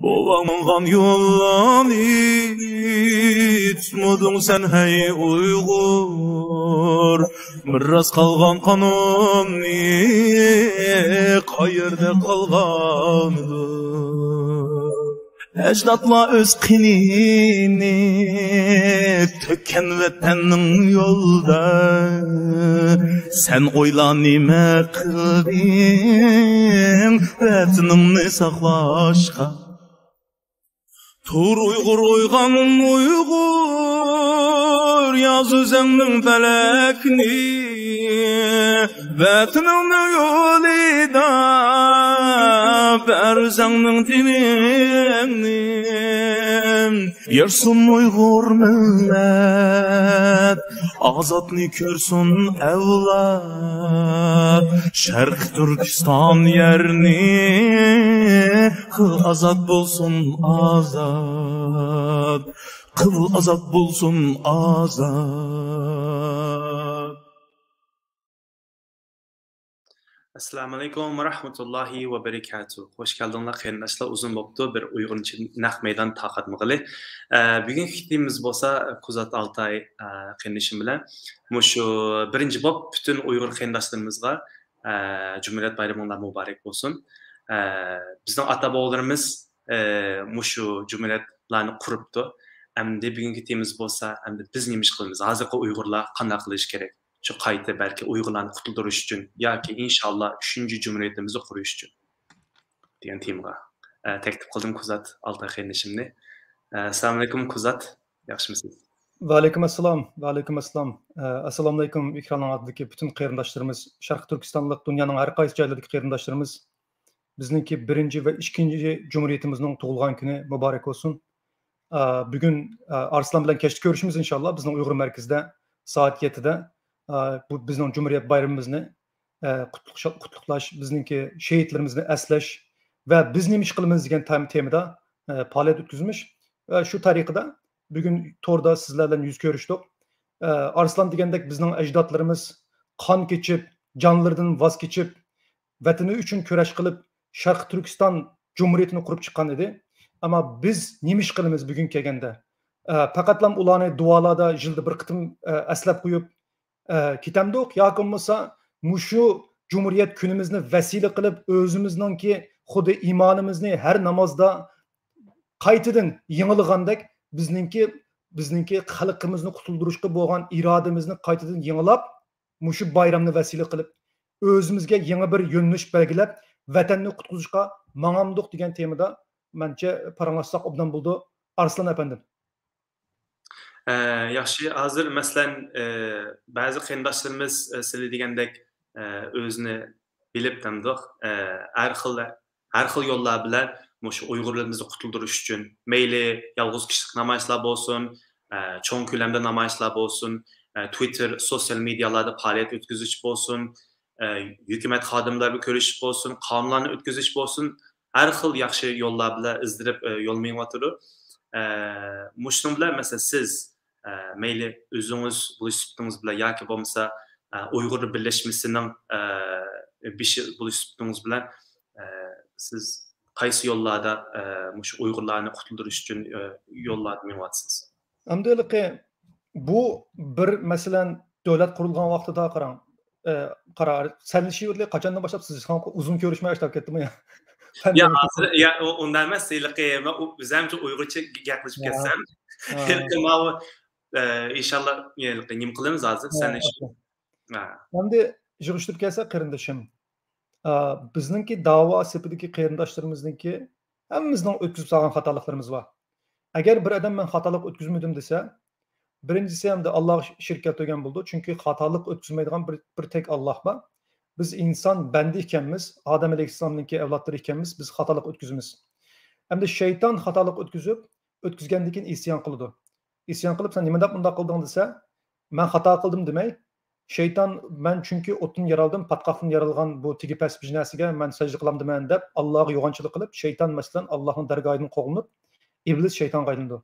Olangan yollan itmudun sen hey Uygur. Miras kalgan kanun qayerda kalgandır. Ecdatla öz qinini tökken vatanning yolda. Sen oyla nime qilding vataningni saqlashqa. Tur Uygur uyganın Uygur yaz özengnin felekni vataningni yolida berzengnin dinini yersun Uygur millet azatni körsün evlat Şerq Türkistan yerini kıl azat bulsun azat kıl azat bulsun azat. Assalamu alaikum ve rahmetullahi ve berekatuhu. Hoş geldinler kıymetli uzun boptu bir Uyghur için nak meydan taqatmıgılı. Bugün kitimiz bolsa Kuzat Altay kıymetişim bilen. Muşu birinci bop bütün Uyghur kıymetdaşlarımızga Cumhuriyet Bayramı'nda mübarek olsun. Bizden ata-boğalarımız muşu Cumhuriyetlerini kuruptu. Emde bugün kitimiz bolsa emde biz nemiş kılımız. Hazırki Uygurlar qanday qilish kerak? Şu qayta belki Uygurlarni qutuldirish uchun yoki inshaalloh 3-chi Cumhuriyetimizni qurish uchun degan temaga taklif qildim Kuzat Altay qarindashimni. Assalomu alaykum Kuzat, yaxshimisiz? Va alaykum assalom. Va alaykum assalom. Assalomu alaykum ekranlardagi bütün qarindoshlarimiz, Sharq Turkistonlik dunyoning har qaysi joylaridagi qarindoshlarimiz. Bizningki 1 ve 2 Cumhuriyetimizning tug'ilgan kuni muborak olsun. Bugün Arslan bilan kechki ko'rishimiz inshaalloh bizning Uyg'ur markazida soat 7'de. Bu bizning Cumhuriyet bayramimizni qutluqlash, bizningki şehitlerimizni eslash ve biz nima ish qilamiz degan temada faoliyat o'tkazmish. Shu tariqada bugün torda sizlar bilan yuz ko'rishdik. Arslan degandek bizning ajdodlarimiz qon kechib, jonlaridan voz kechib, vatani uchun kurash qilib Sharq Turkiston Cumhuriyetini qurib chiqqan edi. Ama biz nima ish qilamiz bugun kelganda? Faqatlam ularni duolarda yilda bir qitim eslab qo'yib kitamdoq yoki bo'lmasa mushu Cumhuriyet kunimizni vasila qilib o'zimizningki xuddi iymonimizni har namozda qaytadan yangilagandek bizningki xalqimizni qutuldirishga bo'lgan irodamizni qaytadan yangilab mushu bayramni vasila qilib o'zimizga yangi bir yo'nalish belgilab vatanni qutqizishga mangamdoq degan temada mencha paranglashsaq obdan bo'ldi. Arslan efendim. Yaxshi, hozir masalan ba'zi qarindoshlarimiz sizlar degandek o'zini bilib tandiq har xil yo'llar bilan o'sha Uyg'urlarimizni qutuldirish uchun mayli yolg'iz kishilik namoyishlar bo'lsin, cho'ng ko'lamda namoyishlar bo'lsin, Twitter, sosyal medyalarda faoliyat o'tkazish bo'lsin, hukumat xodimlariga ko'rishish bo'lsin, qonunlarni o'tkazish bo'lsin, har xil yaxshi yo'llar bilan izdirib yo'l mengyotir. Mushun bilan masalan siz mayli o'zingiz bo'lish suhbatingiz bilan yoki bo'lmasa Uyg'ur birlashmasining bo'lish suhbatingiz bilan siz qaysi yo'llarda mush Uyg'urlarni qutuldirish uchun yo'llarni menyapsiz? Hamdulillah bu bir masalan davlat qurilgan vaqtida qarang. Sanishiyli qachondan boshlab siz uzun ko'rishmay boshlab ketdimi ya? Ya hozir ya undan emas, sizlarga biz ham Uyg'urcha gaplashib ketsam. İnşallah nima qilamiz hozir sanish. Endi yig'ishtirib kelsa qarindoshim. Bizningki da'vo sepidagi qarindoshlarimizningki hammamizning o'tkazib solgan xatoliklarimiz bor. Agar bir odam men xatolik o'tkazmadim desa, birinchisi ham Alloh shirk keltirgan bo'ldi. Chunki xatolik o'tkazmaydigan bir tek Alloh bor. Biz inson banda ekanmiz, Odam alayhissalomningki avlodlari ekanmiz, biz xatolik o'tkazamiz. Hamda shayton xatolik o'tkazgandan keyin isyon qiladi. İsyan qilib sen nima deb bunday qilding desa, men xato qildim demay, shayton men chunki o'tin yaraldim, patqoqdan yaralgan bu tigi past bijnasiga men sajda qilam deman deb Allohga yo'g'onchilik qilib, shayton masalan Allohning dargohidan qo'g'inib, iblis shaytonga aylandi.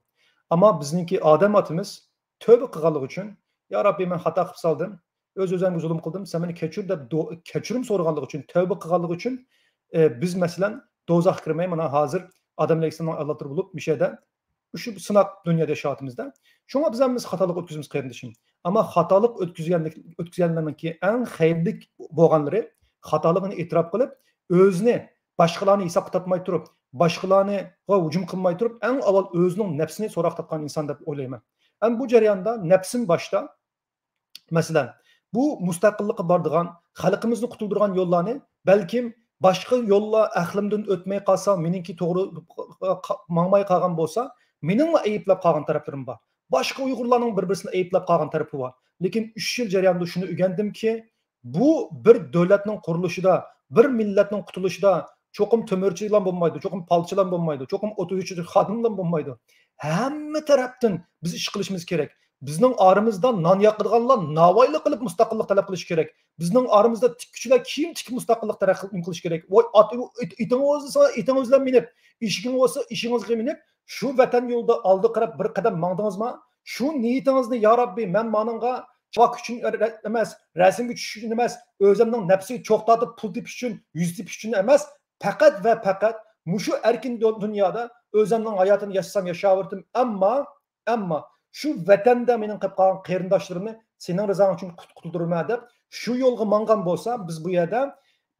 Ammo bizningki odam otimiz tövbe qilganligi uchun, ya Rabbi men xato qilib soldim, o'z-o'zimga zulm qildim, sen meni kechir deb kechirim so'raganligi uchun, tövbe qilganligi uchun biz masalan do'zaxga kirmay mana hozir Adam Aleyhisselam'ın Allah'tır bulup bir şeyde şu sınak dünyada yaşatımızda. Şuna bizimiz hatalık ötküzümüz kardeşim. Ama hatalık ötküzenlerin ki en hayırlık boğanları hatalıkını itiraf kılıp özünü başkalarını hesap tutmay turup başkalarını hücum kılmay turup en avval özünün nefsini sorak tapkan insan dep oylayman. Yani bu jarayonda nefsin başta mesela bu müstakillikka bardigan, xalqimizni qutuldirgan yo'llarni balkim boshqa yo'llar aqlimdan o'tmay qolsa, meniki to'g'ri mangmay qolgan bo'lsa, meningmi ayblab qolgan taraflarim bor. Boshqa Uyg'urlarning bir-birini ayblab qolgan tarafi bor. Lekin 3 yil jarayonida shuni o'rgandimki, bu bir davlatning qurilishida, bir millatning qutulishida cho'qim temirchilar bo'lmaydi, cho'qim palchilar bo'lmaydi, cho'qim o'tuvchi xodimlar bo'lmaydi. Hamma tarafdan biz ish qilishimiz kerak. Bizning aramızda non yoqadiganlar navoiylik qilib mustaqillik talab qilish kerak. Bizning aramızda tikkuchilar kiyim tikib mustaqillik talab qilish kerak. Voy itingizlar minib, ishingizga minib, shu vatan yo'lida oldi qarab bir qadam mangdingizmi? Shu niyatingizni ya Rabbi, men maningga chaq uchun emas, rasmga tushish uchun emas, o'zimning nafsiga cho'xtatib pul tepish uchun, yuz tepish uchun emas, faqat va faqat mushu erkin dunyoda o'zimning hayotini yashasam yashaverdim. Ammo şu vatanda mening qilib qolgan qarindoshlarimni sening rizoing uchun qutuldirma deb shu yo'lga mangan bo'lsa, biz bu yerda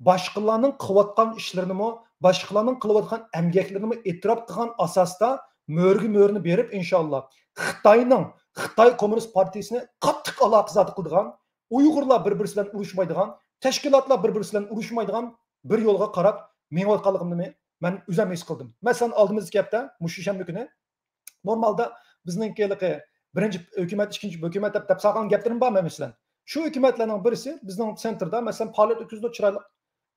boshqalarning qilayotgan ishlarini, boshqalarning qilayotgan emgaklarini e'tirof qilgan asosda mo'rni berib inshaalloh Xitoy Kommunist partiyasini qattiq aloqazot qiladigan, Uyg'urlar bir-birisi bilan urushmaydigan, tashkilotlar bir-birisi bilan urushmaydigan bir yo'lga qarab menayotganligimni men o'zim his qildim. Masalan, oldimizgi hafta mushu shanba kuni normalda bizninkiligi birinchi hukumat, ikkinchi hukumat deb salgan gaplarim bormi masalan? Shu hukumatlarning birisi bizning sentrda masalan faoliyat o'tkazdi chiroyli.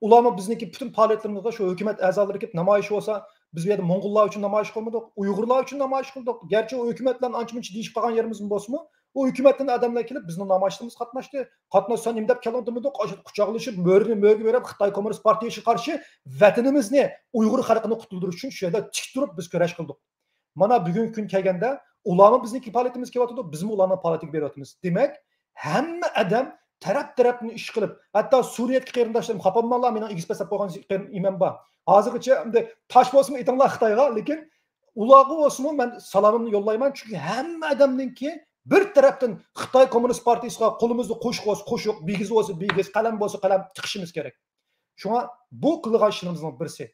Ularni bizniki butun faoliyatlarimizda shu hukumat a'zolari kelib namoyish bo'lsa, biz bu yerda Mo'ng'ullar uchun namoyish qilmadik, Uyg'urlar uchun namoyish qildik. Garchi u hukumatlarning ancha-muncha deyishib qolgan yerimiz bo'lsa-mu, u hukumatdan odamlar kelib bizning namoyishimizda qatnashdi. Qatnashsa nima deb keldimiz? Quchoqlashib, mo'rni berib Xitoy Kommunist partiyasiga qarshi vatanimizni, Uyg'ur xalqini qutuldirish uchun shu yerda tik turib biz kurash qildik. Mana bugun kun kelganda ularni bizniki faoliyatimiz kelyapti, bizmi ularni faoliyatiga beryapmiz. Demak, hamma odam taraf-tarafni ish qilib, hatto Suriyadagi qarindoshlarim xafamanlar mening igizpasab qo'ygan imam bor. Hozirgacha endi tosh bo'lsin aytinglar Xitoyga, lekin ularga bo'lsin men salomimni yo'llayman, chunki hamma odamninki bir tarafdan Xitoy Kommunist partiyasiga qo'limizni qo'shiq, bigiz bo'lsa bigiz, qalam bo'lsa qalam tiqishimiz kerak. Shunga bu qilgan ishimizning birisi.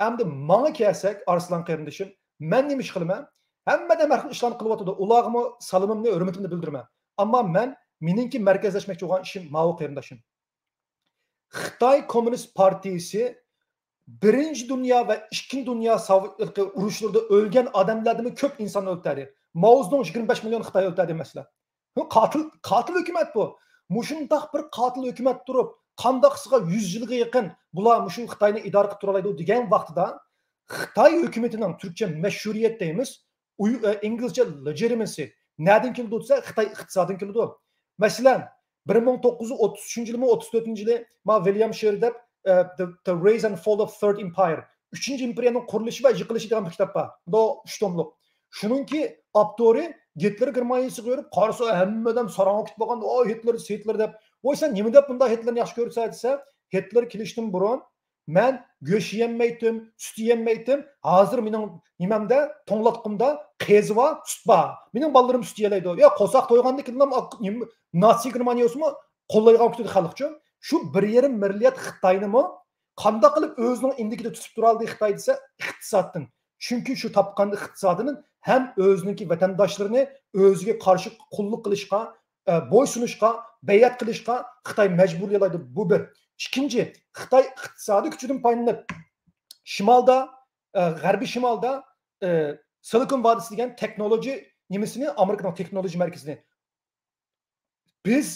Endi menga kelsak, Arslan qarindoshim, men nima ish qilaman? Hammadan har xil ishlarni qilyapti. Ularga salomimni, hurmatimni bildiraman. Ammo meningki markazlashmoqchi bo'lgan ishim ma'vo qarindoshim. Xitoy Kommunist partiyasi birinchi dunyo va ikkinchi dunyo urushlarida o'lgan odamlardan ko'p inson o'ldirdi. Mao'ning 25 million Xitoy o'ldirdi masalan. Qotil hukumat bu. Mushundaq bir qotil hukumat turib, qandaqsiga 100 yilga yaqin bular mushu Xitoyni idora qilib turoladi degan vaqtida Xitoy hukumatining Türkçe mashhuriyat deymiz, İngilizce legitimacy nereden keldi desa Xitoy iqtisodidan keldi. Masalan, 1933-yilmi 34-yili ma William Sheridan The Rise and Fall of Third Empire, 3-chi imperiyaning qurilishi va yiqilishi degan bir kitob bor. Bu 3 tomliq. Shuningki avtori Hitler Germaniyasiga ko'rib, qarasa hammadan sarong'a ketib qolgan, "O Hitler deb." "Voy sen nima deb bunda Hitlerni yaxshi ko'rsa?" desa, Hitler kelishdan burun men go'sht yemaydim, sut yemaydim. Hozir mening nimamda, to'nglatqimda qezi va sut bor. Mening bolalarim sut yelaydi. Ya qo'saq to'yganda kelinam Nazi Germaniyasimi qo'llaygan kutdi xalqcha. Shu 1,5 milliard Xitoynimi qanday qilib o'zining indikida tutib turaldi Xitoy desa, iqtisoddan. Chunki shu topgan iqtisodining ham o'zining vatandoshlarini o'ziga qarshi qulluq qilishga, bo'ysunishga, bayat qilishga Xitoy majburlaydi. Bu bir. İkinci, Xitoy iqtisodiy kuchidan foydalanib, shimolda, g'arbiy shimolda Silikon vodiysi degan texnologiya nimasini, Amerikaning texnologiya markazini biz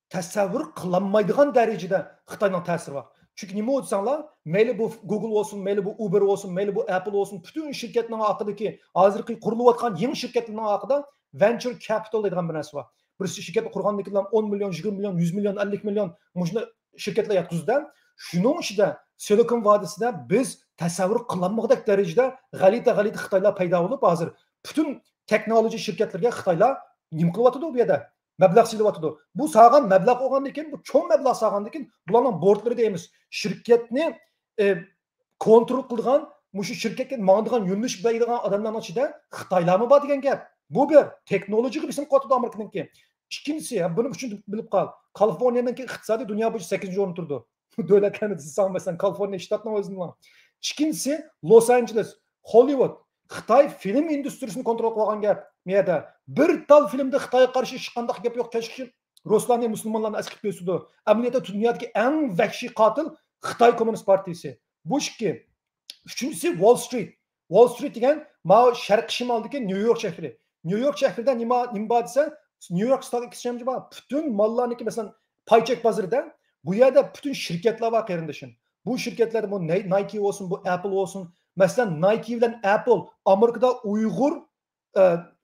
tasavvur qilolmaydigan darajada Xitoyning ta'siri bor. Chunki nima o'tsanglar, mayli bu Google olsun, mayli bu Uber olsun, mayli bu Apple olsun, bütün şirketlerin haqidagi hozirgi qurilayotgan yangi shirkatlarning haqida venture capital degan bir narsa bor. Bir shirkatni qurgandan keyin 10 million, 20 million, 100 million, 50 million mushuna şirketler yatqizdi. Shuning ichida Silikon vodiyasida biz tasavvur qilolmagan darajada g'alita Xitoylar paydo bo'lib, hozir bütün texnologiya shirkatlarga Xitoylar nim qilyapti bu yerda. Mablag' silyapti. Bu sağgan mablag' olgandan keyin, bu cho'ng mablag' sağgandan keyin bularning bordlari deymiz. Shirkatni kontrol qilgan muşu şirketke mağdıgan yönlüş beydigan adamların içinde Xitaylar mı var degan gap. Bu bir teknolojik bisim qotıdı Amerika'nınki. İkincisi, bunun için bilip kal. Kaliforniya'nınki iqtisadi dünya boyunca 8. orun turdu. Devletlerini dizsam mesela Kaliforniya ştatının özünün var. İkincisi, Los Angeles, Hollywood, Xitay film endüstrisini kontrol qilgan gap. Miyada bir tal filmde Xitayga qarshi chiqqandaq gap yo'q. Keşke Ruslarni musulmonlarni asqib qo'ysidi. Amaliyotda dunyodagi eng vahshiy qotil Xitoy Komünist Partiyasi. Bu ikki. Üçüncüsü Wall Street. Wall Street degan ma sharq shimoldagi New York shahri. New York shahrida nima desa, New York Stock Exchange var. Bütün mallarniki mesela paycheck bozorida bu yerda bütün şirketler var qarindoshim. Bu şirketler bu Nike olsun, bu Apple olsun. Mesela Nike bilan Apple Amerikada Uyg'ur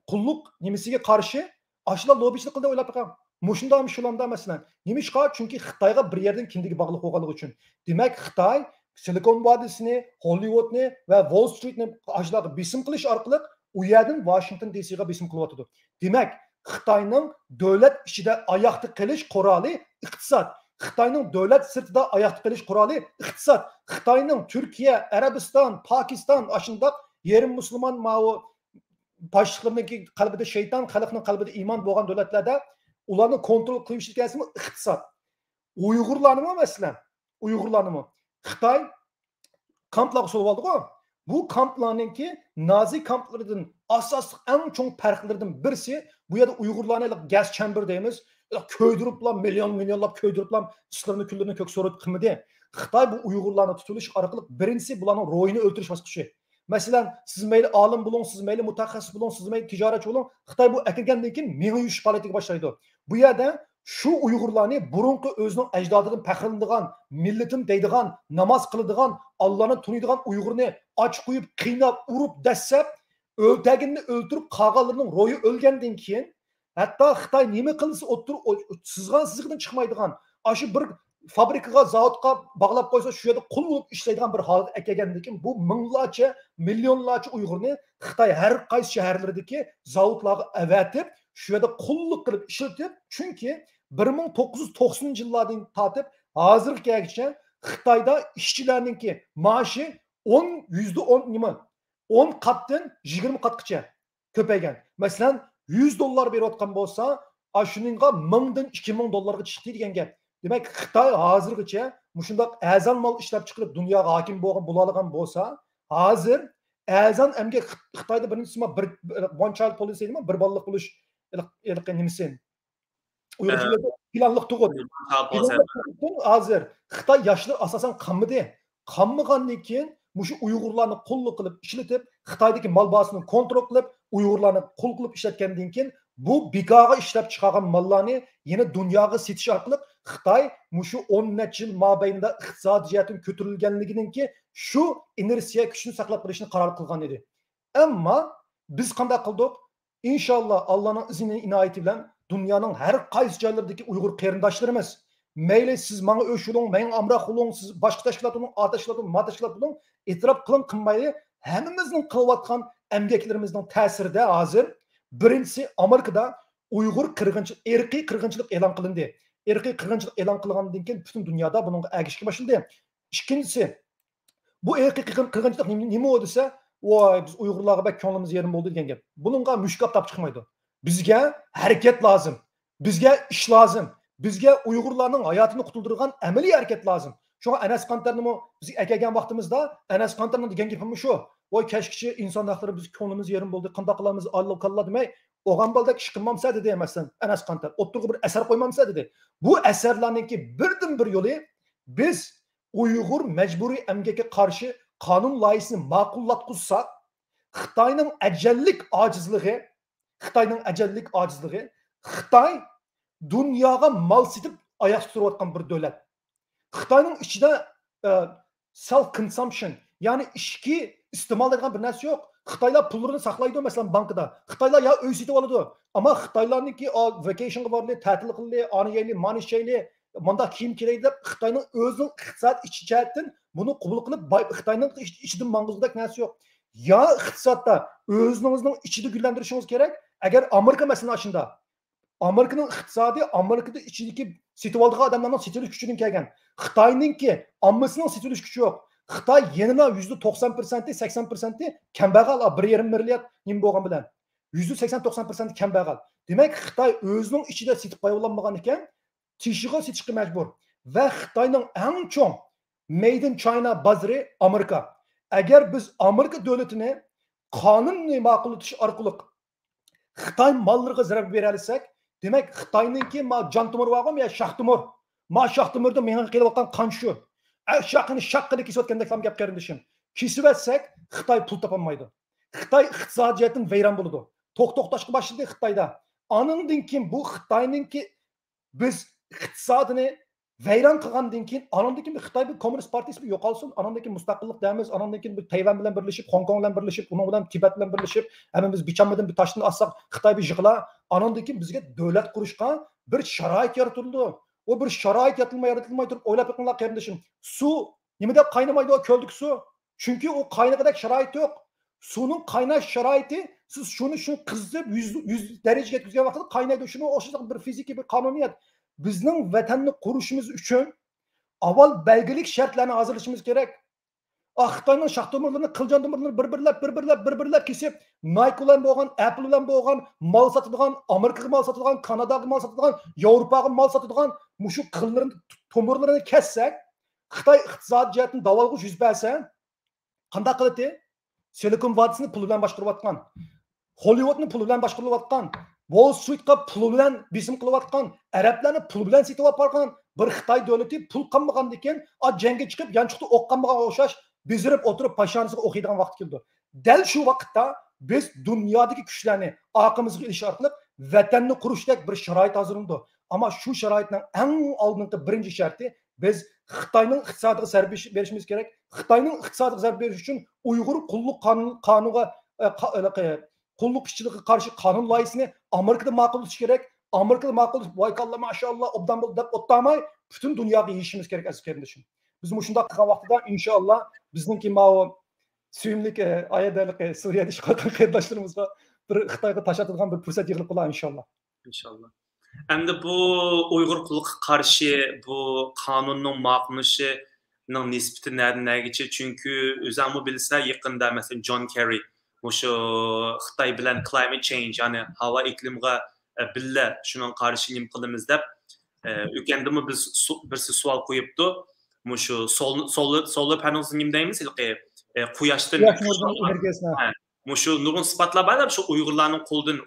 qulluq nimasiga qarshi ashula lobbichilik qildi o'ylab baqa. Mushunda shulanda masalan. Nimishqa? Chunki Xitoyga bir yerdan kindigi bog'liq bo'lganligi uchun. Demak, Xitoy Silikon Vadisi'ni, Hollywood'ni ve Wall Street'ni aşılağı bisim qilish orqali u yerdan Washington DC'ga bisim qilyotdi. Demak, Xitoyning davlat ichida oyoqda qilish quroli iqtisod. Xitoyning davlat sirtida oyoqda qilish quroli iqtisod. Xitoyning Turkiya, Arabiston, Pokiston ashundoq yerim musulmon ma'u boshliqlarniki qalbida shayton, xalqning qalbida iymon bo'lgan davlatlarda ularni kontrol qilish ekanmi iqtisod. Uyg'urlarni masalan, Uyg'urlarni Xitoy kamplarga solib oldi-ku. Bu kamplarninki Nazi kamplarından asosli eng cho'ng farqlaridan birisi bu yerda Uyg'urlarni gaz chamber deymiz. Ko'ydiriblar, millionlab ko'ydiriblar, ishlarini kunlarini ko'k so'rib qilmadi. Xitoy bu Uyg'urlarni tutilish orqali birinchisi bularning ro'yini o'ldirish bosqichi. Masalan, siz mayli olim bo'ling, siz mayli mutaxassis bo'ling, siz mayli tijoratchi bo'ling, Xitoy bu akirgandan keyin meni yuvish faoliyatiga boshlaydi. Bu yerda şu Uyg'urlarni burunqi o'zining ajdodidan faxrlanadigan, millatim deydigan, namoz qiladigan, Allohni tuniydigan Uyg'urni och qo'yib, qiynab, urib, dassab, o'ltaginni o'ltirib qolganlarning ro'yi o'lgandan keyin hatto Xitoy nima qilsa o'tirib sizgan sizdan chiqmaydigan, aşı bir fabrikaga, zavodga bog'lab qo'ysa, shu yerda qul bo'lib ishlaydigan bir holat kelgandan keyin bu minglarcha, millionlarcha Uyg'urni Xitoy har qaysi shaharlaridagi zavodlarga avatib, shu yerda qulluq qilib ishlatib, chunki 1990-yillardan tortib hozirgacha Xitoyda ishchilarninki maoshi 10% nima? 10 qatdan 20 qatgacha ko'paygan. Masalan, $100 berayotgan bo'lsa, shuninga 1000 dan 2000 dollarga chiqdi degan gap. Demak, Xitoy hozirgacha mushundoq azon mol ishlab chiqarib dunyoga hokim bo'lgan bo'ladigan bo'lsa, hozir azon amga Xitoyda birinchisi bir one child policy deymi? Bir bolalik bo'lish nimasi? Uyg'urlarda planliq tug'ut. Hozir Xitoy yoshlar asosan qanmidi. Qanmagandan keyin mushu Uyg'urlarni qulluq qilib ishlatib, Xitoydagi mol bahosini kontrol qilib, Uyg'urlarni qul qilib ishlatgandan keyin bu bekorga ishlab chiqargan mollarni yana dunyoga setish orqali Xitoy mushu 10 necha yil mobaynida iqtisodiy jihatdan ko'tarilganligininki shu inersiya kuchini saqlab qolishni qaror qilgan edi. Ammo biz qanday qildik? İnşallah Allah'ın izniyle inayeti bilen dünyanın her qaysi joylaridagi Uyg'ur qarindoshlarimiz mayli siz menga o'sh bo'ling, menga amroq bo'ling, siz boshqa tashkilot bo'ling, tashkilot bo'ling, tashkilot bo'ling, e'tirof qiling qilmayli, hammamizning qilayotgan emgaklarimizning ta'sirida hozir birinchisi Amerikada Uyg'ur qirg'inchilik, irqiy qirg'inchilik e'lon qilindi. Irqiy qirg'inchilik e'lon qilingandan keyin butun dunyoda bunga agishga boshlandi. Ikkinchisi, bu irqiy qirg'inchilik nima desa, voy biz Uyg'urlarga bak ko'nglimiz yerim bo'ldi degan gap. Buningga mushkab topib chiqmaydi. Bizga harakat lazım. Bizga ish lazım. Bizga Uyg'urlarning hayotini qutuldirgan amaliy harakat lazım. Shunga Anas Qantarni biz akagan vaqtimizda Anas Qantarning degan gapimiz shu. Voy kashkichi inson haqlari biz ko'nglimiz yerim bo'ldi. Qanday qilamiz? Alloh kallah demay, o'g'an baldak ish qilmamsa dedi emasdan. Anas Qantar o'ttirib bir asar qo'ymamsa dedi. Bu asarlarningki birdan bir yo'li biz Uyg'ur majburiy emgakka qarshi qonun loyihasini ma'qullatqizsak, Xitoyning ajallik ojizligi, Xitoy dunyoga mal setib oyoq turayotgan bir davlat. Xitoyning ichida self consumption, ya'ni ichki iste'mol qilgan bir narsa yo'q. Xitoylar pullarini saqlaydi masalan bankda. Xitoylar ya uy setib oladi. Ammo Xitoylarniki vacationga borli, ta'til qildi, oniyli, manishayli, manda kiyim kerak deb Xitoyning o'zining iqtisod ichidan buni qabul qilib, Xitoyning ichidan mang'izdak narsa yo'q. Ya iqtisodda o'zingizning ichida gullantirishingiz kerak. Agar Amerika masalan shunda Amerikaning iqtisodi Amerikada ichidagi setib oldigan odamlarning setilish kuchidan kelgan. Xitoyningki ammasining setilish kuchi yo'q. Xitoy yanına %90%, 80% kambag'al, 1,5 milliard nima bo'lgan bilan %80-90% kambag'al. Demak, Xitoy o'zining ichida setib qo'yolmagan ekan, tishig'i setishga majbur. Va Xitoyning eng chong Made in China bozori Amerika. Agar biz Amerika davlatini qonunni ma'qullatish orqali Xitoy mollariga zarar bera olsak, demak Xitoyningki ma jon tomir vaqim ya shoh tomir. Ma shoh tomirda menga qilayotgan qon shu. Shohini shoqqida kesayotgandek ham gap qarindishim. Kesib etsak, Xitoy pul topolmaydi. Xitoy iqtisodiyotdan vayron bo'ladi. To'xtashga boshladi Xitoyda. Anandan keyin bu Xitoyningki biz iqtisodini vayron qilgandan keyin anandan keyin Xitoy bir kommunist partiyasi yo'qolsin, anandan keyin mustaqillik deymiz, anandan keyin bir Tayvan bilan birlashib, Hong Kong bilan birlashib, uning bilan Tibet bilan birlashib, hammamiz bichamadan bir toshni olsak, Xitoy bir yig'la, anandan keyin bizga davlat qurishga bir sharoit yaratildi. O bir sharoit yaratilmay turib o'ylab qo'yinglar qarindishim. Suv nima deb qaynamaydi o ko'ldik suv? Chunki u qaynag'idek sharoit yo'q. Suvning qaynash sharoiti siz shuni qizib 100 darajaga yetkazgan vaqtda qaynaydi. Shuni o'sha bir fiziki bir qonuniyat. Bizning vatanni qurishimiz uchun avval belgilik shartlarni hazırlashimiz kerak. Xitoyning shoh tomirlarini, qiljon tomirlarini bir-birlab kesib, Nike bilan bo'lgan, Apple bilan bo'lgan, mol sotadigan, Amerikaga mol sotadigan, Kanadaga mol sotadigan, Yevropaga mol sotadigan mushu qillarni tomirlarini kessak, Xitoy iqtisodiyotini davolg'ish yuz bersa, qanday qiladi? Silikon vadisini pul bilan boshqarayotgan, Hollywoodni pul bilan boshqarayotgan, Wall Street'ga pul bilan bisim qilayotgan, arablarni pul bilan setayotgan bir Xitoy davlati pul qilmagandan keyin, jangga chiqib, yanchiqda o'qqanmagan o'xshash bezirib o'tirib pashonisiga o'qiydigan vaqt keldi. Dal shu vaqtda biz dunyodagi kuchlarni orqamizga ilish orqali vatanni qurishdak bir sharoit hazırlandı. Ammo shu sharoitning eng oldingi birinchi sharti biz Xitoyning iqtisodiga zarba berishimiz kerak. Xitoyning iqtisodiga zarba berish uchun Uyg'ur qulluq qonuniga qulluq ishchiligiga qarshi qonun loyihasini Amerikada ma'qullatish kerak. Amerikada ma'qullab, voykallah maşallah obdan bo'ldi deb o'tmay, butun dunyoga yeyishimiz kerak aziz qarindishim. Biz shunday qilgan vaqtida inshaalloh bizningki ma'o suyimli ayadalik Suriyada ish qilgan qarindoshlarimizga bir Xitoyga tashlatadigan bir fursat yig'ilib qolar inshaalloh. İnşallah. Endi bu Uyg'ur qulluqqa qarshi bu qonunning ma'qullashining nisbati nergacha? Chunki o'zingmi bilsa, yaqinda masalan John Kerry o'sha Xitoy bilan climate change, ya'ni havo iqlimga billa shuning qarshi nim qilamiz deb o'kandimi biz bir savol qo'yibdi. Mushu solar panels nim deymiz, quyoshdan energiyasini. Mushu nurun sifatlab adam shu Uyg'urlarning qo'ldan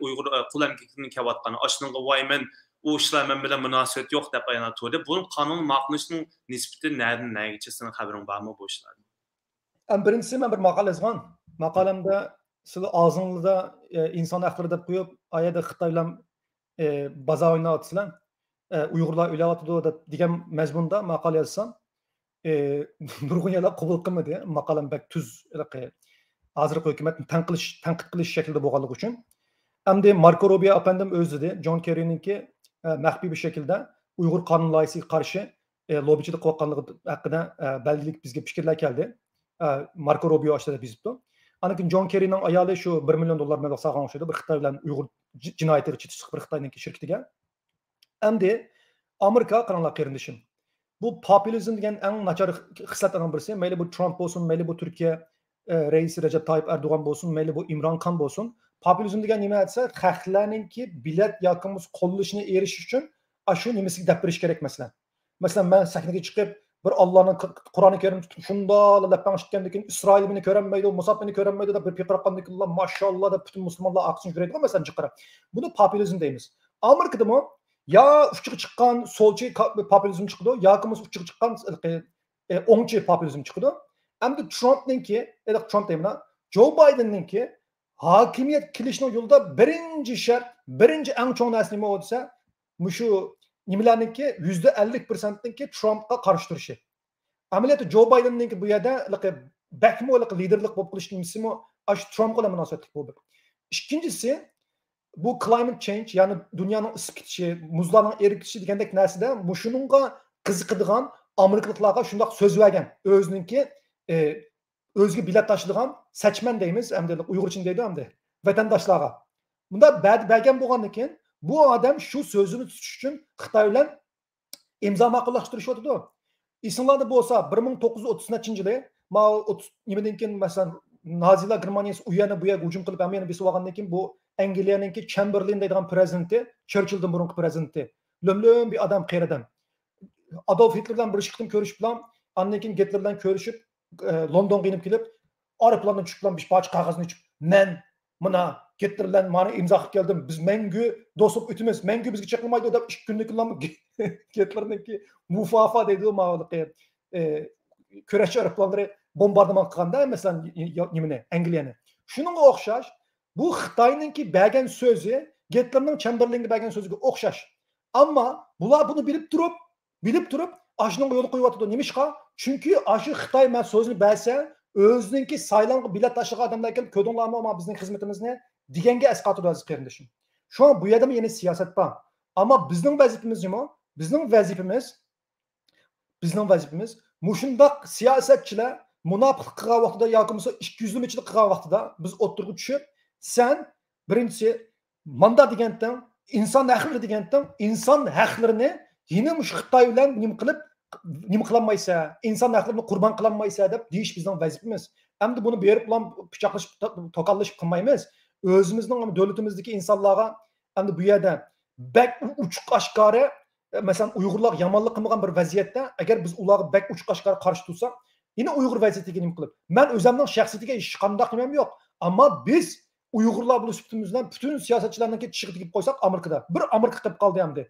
qo'lankining kelayotgani, ashunga voyman u ishlar men bilan munosabat yo'q deb aytadi. Bu qonun ma'qullashning nisbati nergacha sening xabaring bormi bu ishlarni? Birinchisi men bir maqola yozgan. Maqolamda sizlar og'zingizda inson haqlari deb qo'yib, ayada Xitoy bilan baza o'ynayapsizlar. Uyg'urlar o'lyapti degan mazmunda maqola yozsam, nurg'un yerlar qabul qilmadi. Maqolam bak tuz hozirgi hukumatni tanqid qilish shaklida bo'lganligi uchun. Endi Marco Rubio apandim o'zida John Kerry'ninki maxfiy bir shaklda Uyg'ur qonun loyihasiga qarshi lobbichilik qilayotganligi haqida belgilik bizga fikrlar keldi. Marco Rubio oshtada bizibdi. Anakin John Kerry'ning ayoli shu 1 million dollar mablag' saqlagan o'xshaydi. Bir Xitoy bilan Uyg'ur jinoyatiga chetish bir Xitoyningki shirkatiga. Endi Amerika qaranglar qarindishim. Bu populizm degan eng nachar xislatlardan birisi. Mayli bu Trump bo'lsin, mayli bu Turkiya reisi Recep Tayyip Erdoğan bo'lsin, mayli bu Imron Khan bo'lsin. Populizm degan nima desa, xalqlarningki bilet yoqimiz qo'llashini erishish uchun shu nimasiga deb berish kerak masalan. Masalan, men sahnaga chiqib bir Allohning Qur'oni Karim shunday deb eshitgandan keyin Isroil meni ko'rolmaydi, Musob meni ko'rolmaydi deb bir piqiraqandan keyin mashallah deb butun musulmonlar aqsin ko'radigan masalan chiqarib. Buni populizm deymiz. Amerikadami ya uchiga chiqqan solchi populizm chiqdi, yoki uchiga chiqqan o'ngchi populizm chiqdi. Endi Trump'ninki, Trump deyman, Joe Biden'ninki hokimiyat kelishning yo'lida birinchi shart, birinchi eng chong narsa nima bo'lsa, mushu nimalarninki %50%ninki Trump'ga qarshi turishi. Amaliyotda Joe Biden'ninki bu yerda bakmo'liq liderlik bo'lib qilish nimsimi, shu Trump'ga bilan munosabatli bo'ldi. Ikkinchisi bu climate change, ya'ni dunyoning isib ketishi, muzlarning erib ketishi degandek narsada mushuningga qiziqadigan Amerikaliklarga shundoq so'z bergan. O'zininki o'ziga bilet taşıdığan seçmen deyimiz, hem de Uygurçin deydi hem de vatandaşlara. Bunda belgen bo'lgandan keyin bu adam şu sözünü tutuş için Xitoy bilan imzo ma'qullashtirish o'tdi. Esinglarda bo'lsa 1930-yili ma nimadan keyin masalan Nazilar Germaniyasi u yana bu yerga hujum qilib hamma besib olgandan keyin bu Angliyaninki Chamberlain deydigan prezidenti, Churchilldan burungi prezidenti. Lömlöm bir adam, qeyri adam. Adolf Hitler'dan bir chiqdim ko'rishib bilan, andan keyin Hitler bilan ko'rishib, Londonga inib kelib, aeroplandan tushib bilan bir parcha qog'ozni ichib, men mana Hitler bilan mana imzo qilib keldim. Biz mangu do'stlik o'timiz, mangu bizga chiqilmaydi deb 2 kunlik kunlarni Hitlerninki mufafa deydi o ma'lumki. Kurashchi aeroplanlari bombardimon qilganda, masalan, nimani, Angliyani. Shuningga o'xshash, bu Xitoyninki bergan so'zi Hitlerning Chamberlainga bergan so'ziga o'xshash. Ammo bular buni bilib turib, ashunga yo'l qo'yyapti. Nimishqa? Chunki ashu Xitoy men so'zni bersa, o'zininki saylangan bilet tashigan odamlar kelib, ko'dinglarmi, ama bizning xizmatimizni deganga asqatib aziz qarindishim. Şu an bu yerda yeni siyaset bor. Ammo bizning vazifamiz nima? Bizning vazifamiz mushundaq siyosatchilar munofiq qilgan vaqtida yoki bo'lmasa 200 qilgan vaqtida biz o'tirib tushib, sen birinchi manda degandan inson haqlari degandan inson haqlarini yine mush Xitoy bilan nima qilolmaysa, inson haqlarini qurbon qilolmaysa deb deyish bizning vazifamiz. Endi buni berib bilan pichoqlashib, to'qallashib qilmaymiz. O'zimizning davlatimizdagi insonlarga endi bu yerda bak uchuq oshkora masalan Uyg'urlar yomonlik qilmagan bir vaziyatda agar biz ularga bak uchuq oshkora qarshi tursak, yine Uyg'ur vaziyatiga nima qilib, men o'zimning shaxsiyatiga hech qanday nimam yo'q. Ammo biz Uyg'urlar bu suhbatimizdan bütün siyosatchilarniki tishiga tegib qo'ysak, Amerikada bir Amerika qilib qoldi hamdi.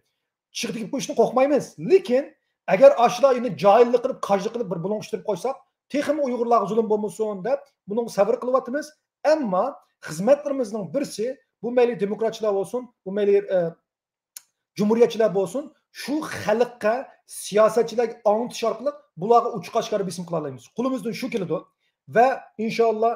Tishiga tegib qo'yishni qo'rqmaymiz. Lekin agar ashlar yine jahillik qilib, qajlik qilib bir bulung'ishtirib qo'ysak, texmi Uyg'urlarga zulm bo'lmasin deb buning sabr qilyapmiz. Ammo xizmatlarimizning birsi bu mayli demokratchilar bo'lsin, bu mayli cumhuriyetçiler bo'lsin, shu xalqqa siyosatchilarga anglatish orqali bularga uchiqashkari bisim qila olamiz. Qo'limizdan shu keladi va inshaalloh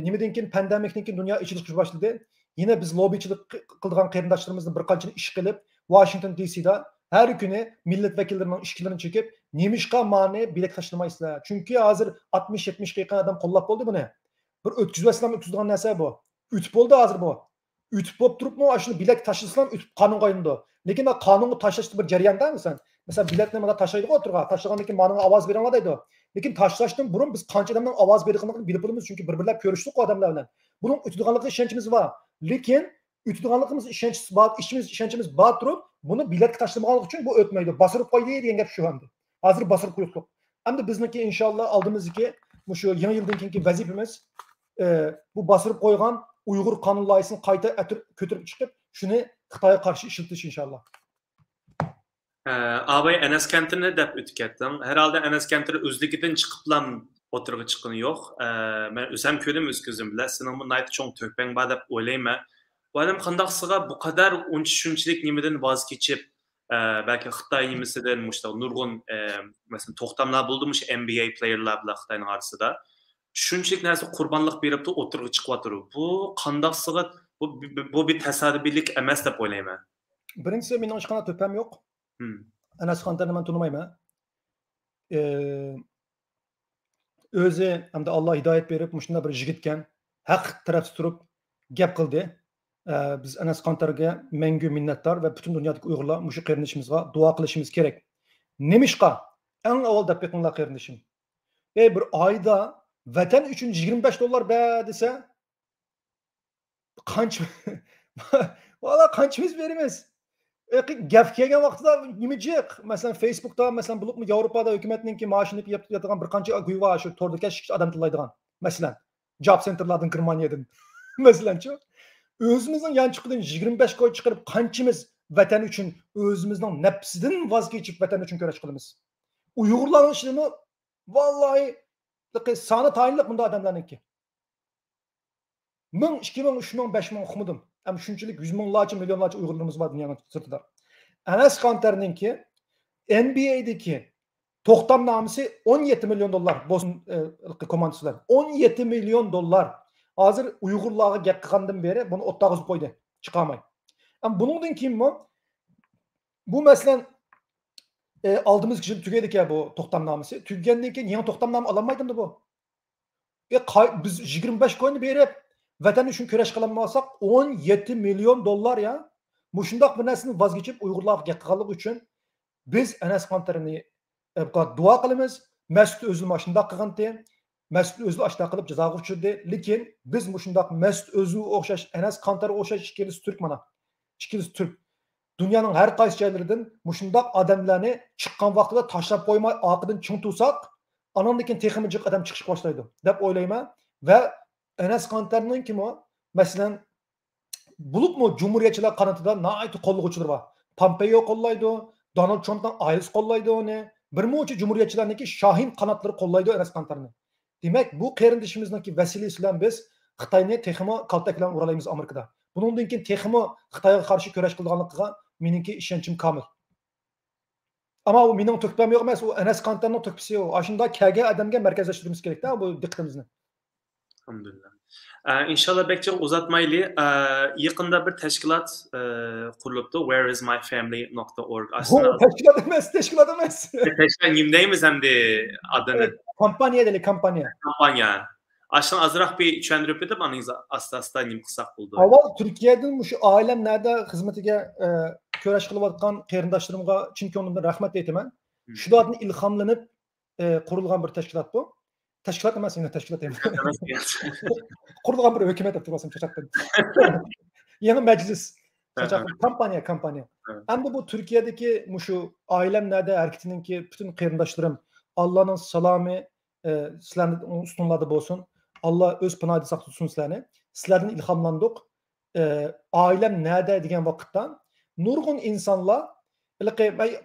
nimadan keyin pandemiyakdan keyin dunyo ichilish boshladi. Yine biz lobbichilik qilgan qarindoshlarimizni bir qancha ish qilib, Washington DC'da her kuni millet vekillerining ishchilarini chekib, nemishqa mani bilek tashlamaysizlar. Chunki hozir 60-70 ga yaqin odam qo'llab bo'ldi buni. Bir o'tkazmasam o'tkazadigan narsa bu. Ütüp bo'ldi hozir bu. Ütüp bo'lib turibmi, shuni bilek tashlasam ütüp qonun qo'yindi. Lekin qonunni tashlashni bir jarayondami sen? Mesela biletni mana tashlaydi o'tirga, tashlagandan keyin mani ovoz bera olmaydi. Lekin tashlashdan burun biz qancha odamdan ovoz berganligini bilib bilamiz, chunki bir-birlab ko'rishdik odamlar bilan. Buning o'tadiganligiga ishonchimiz bor. Lekin o'tadiganligimiz ishonchimiz bor turib, buni biletga tashlamaganlik uchun bu o'tmaydi. Bosirib qo'ydi degan gap shu hamdi. Hozir bosirib qo'ydik. Endi bizniki inshaalloh oldimizdagi shu yangi yildan keyingi vazifamiz bu bosirib qo'ygan Uyg'ur qonun loyihasini qayta ko'tarib chiqib, shuni Xitoyga qarshi ishlatish inshaalloh. Ağabey Enes Kentin'i dep ütükettim. Herhalde Enes Kentin'i özlükten çıkıplam oturuğa çıkını yok. Ben özüm köydüm öz gözüm bile. Senin bu naytı çoğun tökben bağ dep olayım. Bu adam qandaqsıga bu kadar şunçilik nimeden vazgeçip belki Xitay nimesinden nurgun mesela toxtamlar buldumuş NBA playerlar bile Xitay'nın arasında. Şunçilik neresi kurbanlık berip de oturuğa çıkıvatır. Bu qandaqsıga bu bir tesadübilik emas dep olayım. Birincisi mening hech qanday to'pam yo'q. Enes Kanterni men tanimayman. O'zi hamda Alloh hidoyat berib, shunday bir yigitgan, haq tarafda turib gap qildi. Biz Enes Kanterga mangu minnatdor va butun dunyodagi Uyg'urlar mushu qarindishimizga duo qilishimiz kerak. Nemishqa? Eng avval deb biqinlar qarindishim. Bir oyda vatan uchun $25 ber desa, qancha valla qanchamiz beramiz? Gap kelgan vaqtida nima jiq? Masalan Facebookda, masalan bulubmi Yevropada hukumatninki maoshini yeb yotgan bir qancha guyva shu to'rtkash odam tillaydigan. Masalan, job centerlardan Germaniyadan. Masalanchi, o'zimizning yanchiqdan 25 koy chiqarib qanchamiz vatan uchun o'zimizning nafsidan voz kechib vatan uchun kurash qilamiz. Uyg'urlarning ishini vallahi soni tayinliq bunda odamlarniki. 1000, 2000, 3000, 5000 o'qimadim. Hem shunchalik 100 minglarcha, millionlarcha Uyg'urlarimiz bor dunyoning sirtida. Enes Kanterninki NBA'dagi to'xtamnomasi $17 milyon bo'lsin komandasilar. $17 milyon. Hozir Uyg'urlarga gap qilgandan beri buni o'tqazib qo'ydi, chiqamay. Ham buningdan keyinmi bu masalan oldimizgi yil tugaydi ekan bu to'xtamnomasi. Tugagandan keyin yangi to'xtamnoma ololmaydimi bu? Biz 25 koyni berib vatan uchun kurash qilolmasak $17 milyon ya. Mushundoq bir narsani voz kechib Uyg'urlarga qilganlik uchun biz Enes Kanterni duo qilamiz. Mas'ud o'zi shundoq qilgandi. Mesut Özil aşağı qilib jazoga uchirdi. Lekin biz mushundaq Mesut Özil o'xshash, Enes Kantar o'xshash ikkilisi Türk mana. İkilisi Türk. Dünyanın her qaysi joylaridan mushundaq odamlarni chiqqan vaqtida tashlab qo'ymay, orqadan ching tursak, anandan keyin texmi jiq odam chiqishga boshlaydi deb o'ylayman. Va Enes Kantarning kim o? Masalan, bulupmu Cumhuriyetçiler qanotida nihoyatda qo'llovchilar bor. Pompeo qo'llaydi, Donald Trumpdan Ayris qo'llaydi uni. Birmuncha Cumhuriyetçilarniki Shohin qanotlari qo'llaydi Enes Kantarni. Demak, bu qarindishimizniki vasilasi bilan biz Xitoyni texmo kaltaklan uralaymiz Amerikada. Bundan keyin texmo Xitoyga qarshi kurash qilganligiga meningki ishonchim komil. Ama o mening to'kpam yo'q emas, u Enes Kantarning to'kpisi yo'q. Ashunda kelgan odamga markazlashtirishimiz kerak-da bu diqqatimizni. Alhamdulillah. İnşallah bekçe uzatmaylı. Yakında bir teşkilat kuruluptu. whereismyfamily.org. Aslında teşkilat emas. Teşkilat nimdeyimiz hem de adını? Evet, kampanya dedi, kampanya. Kampanya. Aslında azraq bir çöndürüp edip anınız asla nim kısak buldu. Aval Türkiye'den şu ailemlerde hizmetiga köreş kılıvatkan qeyrindaşlarımga çin ko'nglimdan rahmat aytaman. Shulardan ilhamlanib qurilgan bir teşkilat bu. Teşkilat emas, yine teşkilat emas. Qurilgan bir hükümet deb turasam çaçaqdan. Yeni meclis. Çaçaqdan kampanya. Endi bu Türkiye'deki şu ailemlerde hareketininki bütün qeyrindaşlarım Allah'ın salamı sizlarning ustunlarda bo'lsin. Allah öz panohida saqlasin sizlarni. Sizlardan ilhamlandik. Ailem nerede degan vaqtda nurg'un insonlar,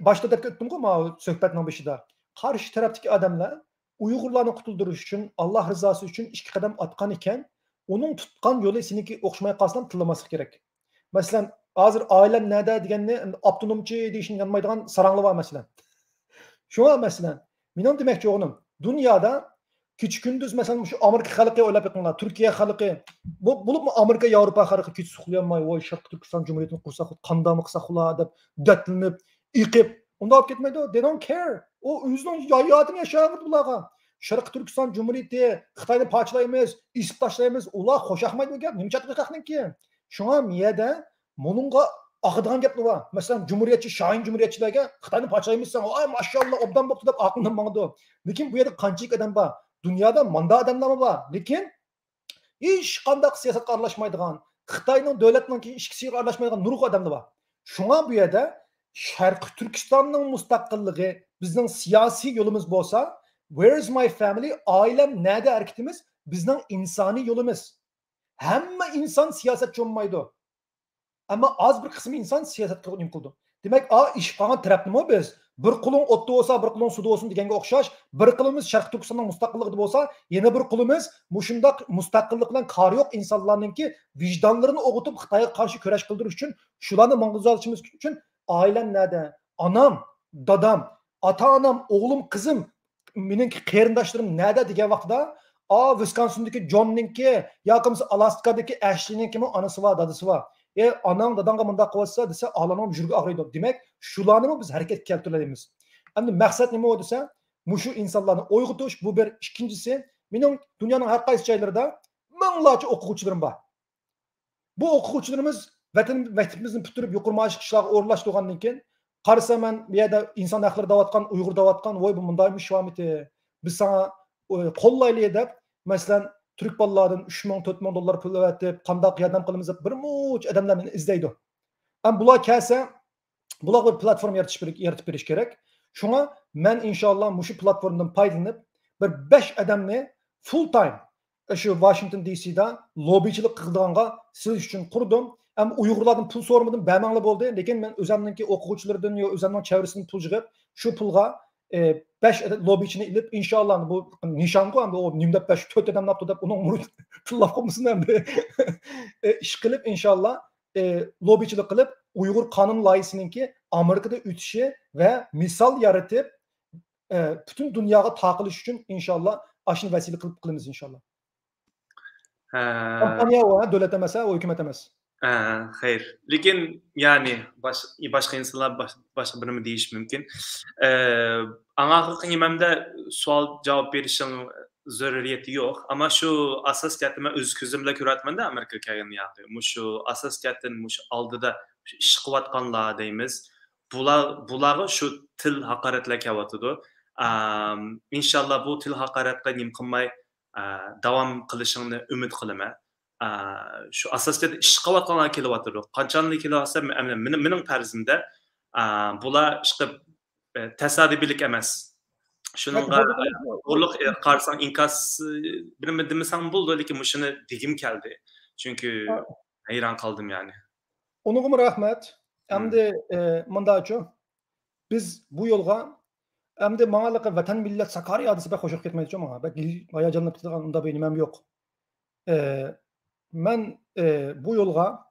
boshda deb o'tdim-ku, mana suhbatning boshida. Qarshi tarafdagi odamlar Uyg'urlarni qutuldirish uchun, Alloh rizosi uchun ikki qadam atgan ekan, uning tutgan yo'li seniki o'xshamay qolsa tillamaslik kerak. Masalan, hozir oilam nerede deganni avtonomchi deyishni yanmaydigan saranglar bor masalan. Shunga masalan, mening demoqchi o'g'lim, dunyoda küçük gündüz mesela şu Amerika xalqi o'ylab yiqinglar, Turkiya xalqi, bo'libmi Amerika, Yevropa xalqi kech suqlayolmay, voy Sharq Turkiston Cumhuriyetini qursak, qandami qilsak ular deb datlinib, iqib, unda olib ketmaydi. They don't care. O o'zining hayotini yashayapti bularga. Sharq Turkiston Cumhuriyeti Xitoyni parchalaymiz, isib tashlaymiz, ular xo'shaqmaydi bu gap. Nima chaqirqaqniki? Shunga miyada buningga aqdigan gaplar bor. Masalan, Cumhuriyetçi, Shohin Cumhuriyetçilarga Xitoyni parchalaymisan, ay maşallah obdan bo'pti deb aqldan mangdi. Lekin bu yerda qanchalik odam bor? Dünyada manda adamlar var. Lekin hech qanday siyosatga aralashmaydigan, Xitoyning davlatining ishchisiga aralashmaydigan nurg'un odamlar bor. Shunga bu yerda Sharq Turkistonning mustaqilligi bizning siyosiy yo'limiz bo'lsa, where is my family? Oilam nerede hareketimiz? Bizning insoniy yo'limiz. Hamma inson siyosatchi bo'lmaydi. Ammo az bir qismi inson siyosatga unim qildi. Demak, ish qilgan tarafnimi biz? Bir qulun o'tda bo'lsa, bir qulun suvda bo'lsin deganga o'xshash, bir qilimiz Sharq Turkistonning mustaqilligi bo'lsa, yana bir qulimiz mushundaq mustaqillik bilan qari yo'q insonlarningki vijdonlarini o'g'itib Xitoyga qarshi kurash qildirish uchun shularni mang'izolishimiz uchun oilam nerede? Anam, dadam, ota-onam, o'g'lim, qizim, mening qarindoshlarim nerede degan vaqtda, Wisconsin'dagi Johnninki yoki Alaska'dagi Ashleyninki onasi va dadasi va anam dadamga bundaq qilsa desa, olamam yurgi og'riydi. Demak, shularni biz harakatga keltiramiz. Endi maqsad nima o desa, mushu insonlarni uyg'otish, bu bir. Ikkinchisi, mening dunyoning har qaysi joylarida minglarcha o'quvchilarim bor. Bu o'quvchilarimiz maktabimizni bitirib yuqori maoshli ishlarga o'rlashtirgandan keyin qarasa men bu yerda inson haqlari davatgan, Uyg'ur davatgan, voy bu bundaymi shvamiti. Biz sana qo'llayli deb, masalan, Türk bolalardan 3,000-4,000 dollar pul ödetip, qandaq yordam qilamiz deb bir much odamlarni izlaydi. Ham bular kelsa, bular bir platforma yaratib berish kerak. Shunga men inshaalloh mushu platformadan foydalanib, bir 5 odamni full time shu Washington DC'da lobbichilik qildiganga siz uchun qurdim. Ham Uyg'urlardan pul so'ramadim, bamangli bo'ldi. Lekin men o'zimningki o'quvchilardan yo o'zimning chevrasidan pul yig'ib, shu pulga 5 adet lobbichini ilib inşallah bu nishonku hamda o nimda 4 odam napti deb uning pullab qo'ymasin hamda ish qilib inshaalloh lobbichilik qilib Uyg'ur qonun loyihasininki Amerikada o'tishi va misol yaratib butun dunyoga taqilish uchun inshaalloh ashuni vasila qilamiz inshaalloh. Kompaniya o davlat emas, o hukumat emas. Hayır. Lekin yani başka insanlar başka birimi deyiş mümkün. Anaqlık imamda sual cevap verişin zaruriyeti yok. Ama şu asas katma öz közümle küratmanda Amerika kelgan yaptı. Şu asas katın aldıda iş qilayotganlar deymiz. Bular şu til haqoratlar kelyapti. İnşallah bu til haqoratga nim qilmay davom qilishingni umid qilaman. Shu asosda ish qilayotganlar kelyapti. Qanchalik kelyapsa, mening farzimda bular ishqi tasodifiylik emas. Shuningga o'rliq qarasang inkas birimi demasam bo'ldi, lekin shuni degim keldi. Chunki hayron qoldim yani. Onunğa rahmet. Endi mındaço biz bu yolga endi mağalıqı vatan millet Sakarya adısı bek hoşup ketmeydi çoğuma. Bek hayacanlık tutulan onda benim hem yok. Men bu yolga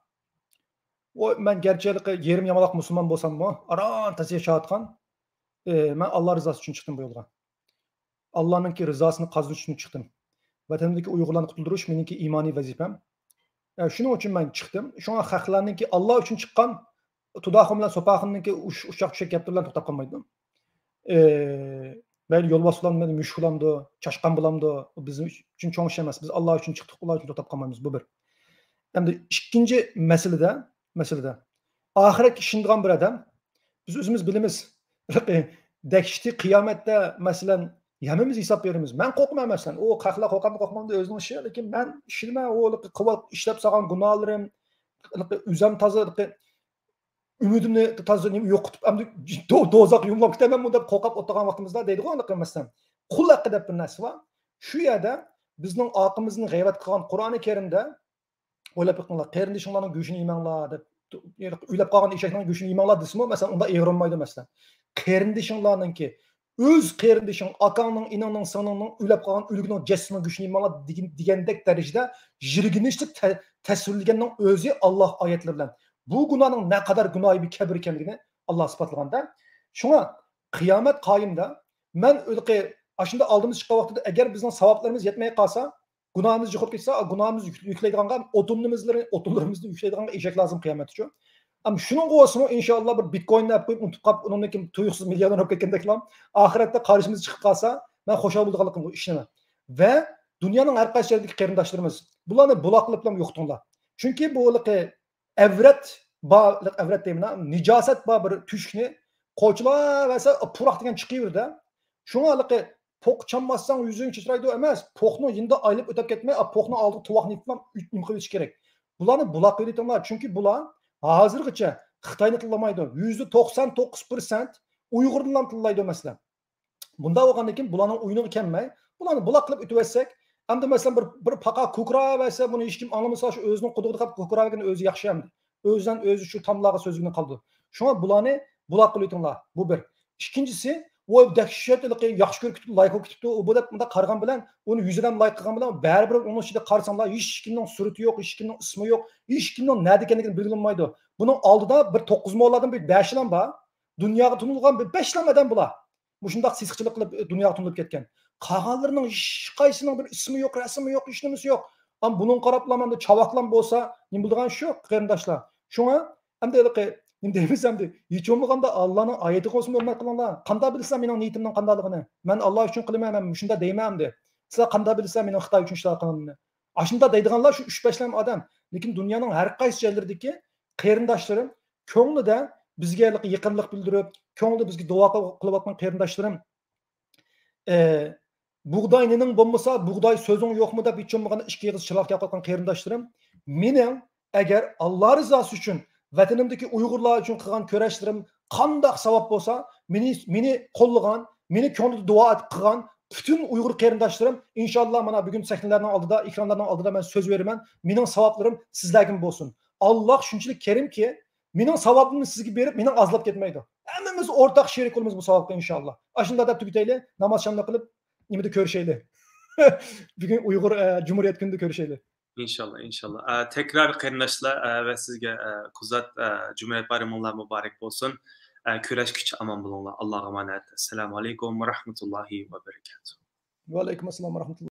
men gerçeklikle yerim yamalak Müslüman bolsam mı? Aran tasiye şahatkan. Men Allah rızası için çıktım bu yolga. Allah'ın ki rızasını kazanmak için çıktım. Vatanımdaki Uygurlarını kurtulduruş benimki imani vazifem. Şunun için ben çıktım. Şu an halklarının ki Allah için çıkan Tudahım bilen Sopahım'ın ki uçak düşek yaptırılan tutup kalmaydım. Ben yol basılan benim müşkulamdı, çaşkan bulamdı. Bizim için çok şey emez. Biz Allah için çıktık, Allah için tutup kalmayız. Bu bir. Hem de ikinci meselede ahiret işindiğen bir adam. Biz özümüz bilimiz. Dekişti kıyamette mesela yemimiz hesap verimiz. Ben korkmam mesela. O kalkla korkmam da özünün şey. Lakin ben işilme o kıvat işlep sağan günahlarım, üzem tazı, ümidimni tazı yokutup hem de dozak yumlap kitemem bu da korkap oturgan vaktimizde deydi o mesela. Kul hakkı dep bir narsa var. Şu yerde bizning aqımızın g'ayrat qilgan Qur'oni Karimda o'ylab bakinglar, qarindishinglarning go'shini yemanglar deb uylab qolgan eshakning go'shini yemanglar desimi, mesela unda egrilmaydi mesela. Qarindishinglarningki öz qarindishing, akangning, inangning, siningning uylab qolgan o'lgining jasadining go'shini yemanglar degandek darajada jirginishlik tasvirlaganning o'zi Alloh oyatlari bilan bu günahning ne kadar günahı bir kebir ekanligini Allah ispatlaganda. Şuna kıyamet qayımda men o'lqi aşında aldığımız çıkan vaqtida agar bizning savoblarimiz yetmay qolsa, günahımız yo'qolib ketsa, günahımız yüklaydiğanga otunlarimizni yüklaydiğanga eshak lazım kıyamet uchun. Ama şunun olsun inşallah bir Bitcoin deb qo'yib unutib qolib, undan keyin tuyuqsiz millioner bo'lib ketgandeklar. Oxiratda qarshimizga chiqib qolsa, men xo'shal bo'lganligimni ishonaman. Va dunyoning har qaysi yeridagi qarindoshlarimiz bularni buloq qilib ham yo'qtinglar. Chunki bu evret deyimna, nicaset bir tüşkni koçlar vese purak degan çıkıyordu. Şuna alıqı pok çanmazsan yüzün çiçraydı emas. Poknu yinde aylıp ötep ketmey, poknu aldı tuvaqni iplam imkıviç gerek. Bularni bulaq ediyorlar. Çünkü bular hazırgıça Xitayni tillamaydı. %99% Uygurlarni tillaydı mesela. Bunda olgandan keyin bularning o'yini kelmay, bularni bulaq qilib o'tib etsek, hamda mesela bir paqa kukra vese bunu hech kim anlamasa shu o'zining quduqida qilib kukravagini o'zi yaxshi hamdi. Özden özü şu tamlağı sözüne kaldı. Şu an bulanı bulak kılıyordunlar. Bu bir. İkincisi o dehşetli yaxşı görüp like okuyup o bu da kargan bilen onu yüzden like kılgan bilen beraber onun içinde karsanlar hiç kimden sureti yok, hiç kimden ismi yok, hiç kimden nerede kendini bildirilmeydi. Bunun aldıda bir 9 moğollardan bir 5 lan ba. Dünyaya tunulgan bir 5 lan eden bula. Bu şundak sisqçılık kılıp dünyaya tunulup ketken. Kağanlarının hiç kaysının bir ismi yok, resmi yok, işlemisi yok. Ama bunun qaraplamanda çavaklan bolsa, ne bildiğin şu yok, qarindoshlar. Şuna hem de deymiz hem de hiç olmaganda Allah'ın ayeti olsun hürmet kılınlar. Qanda bilsem mening niyetimning qandaligini. Men Allah uchun qilmayman, men shunda deyman de. Siz qanda bilsem mening Xitoy uchun ishlar qilganimni. Ashunda deydiganlar şu 3-5 lam odam. Lekin dunyoning har qaysi joylaridagi qarindoshlarim ko'nglida bizga yaqinlik bildirib, ko'nglida bizga duo qilayotgan qarindoshlarim buğday nening bo'lmasa, buğday sözün yo'qmi deb hech bo'lmaganda ishga yig'iz chilaq yapayotgan qarindoshlarim, mening agar Alloh rizosi uchun vatanimdagi Uyg'urlar uchun qilgan kurashlarim qanday savob bo'lsa, meni qo'llagan, meni ko'nglida duo qilgan bütün Uyg'ur qarindoshlarim inshaalloh mana bugun sahnalarning oldida, ekranlarning oldida men so'z beraman, mening savoblarim sizlarga bo'lsin. Alloh shunchalik karimki, mening savobimni sizga berib, mening azlab ketmaydi. Hammamiz o'rtaq sherik bo'lamiz bu savobga inshaalloh. Ashunda deb tugitayli, namoz shamla qilib nimada ko'rishayli. Bugun Uyg'ur Cumhuriyet kunida ko'rishayli. İnşallah, inşallah. Tekrar qarindoshlar ve sizga Quzat Cumhuriyet bayramınlar mübarek olsun. Kurash kuch aman bo'linglar. Allohga emanet. Assalomu alaykum va rahmatullohi va barakatuh. Va alaykum assalom va rahmatulloh.